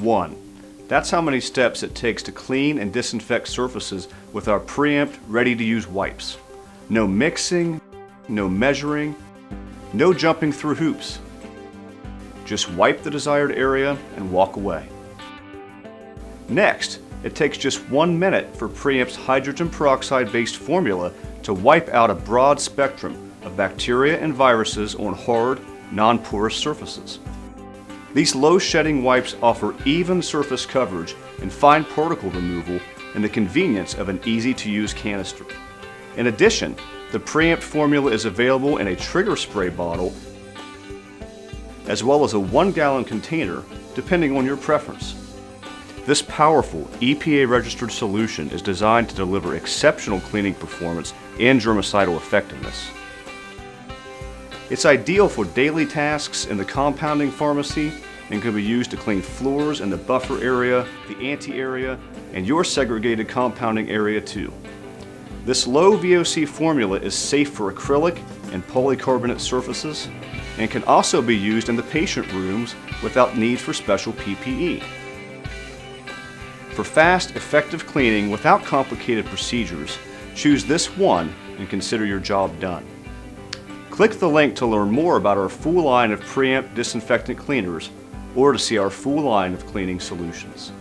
1. That's how many steps it takes to clean and disinfect surfaces with our PREempt ready-to-use wipes. No mixing, no measuring, no jumping through hoops. Just wipe the desired area and walk away. Next, it takes just 1 minute for PREempt's hydrogen peroxide-based formula to wipe out a broad spectrum of bacteria and viruses on hard, non-porous surfaces. These low-shedding wipes offer even surface coverage and fine particle removal and the convenience of an easy-to-use canister. In addition, the PREempt formula is available in a trigger spray bottle as well as a 1-gallon container, depending on your preference. This powerful EPA-registered solution is designed to deliver exceptional cleaning performance and germicidal effectiveness. It's ideal for daily tasks in the compounding pharmacy and can be used to clean floors in the buffer area, the ante area, and your segregated compounding area too. This low VOC formula is safe for acrylic and polycarbonate surfaces and can also be used in the patient rooms without need for special PPE. For fast, effective cleaning without complicated procedures, choose this one and consider your job done. Click the link to learn more about our full line of PREempt disinfectant cleaners or to see our full line of cleaning solutions.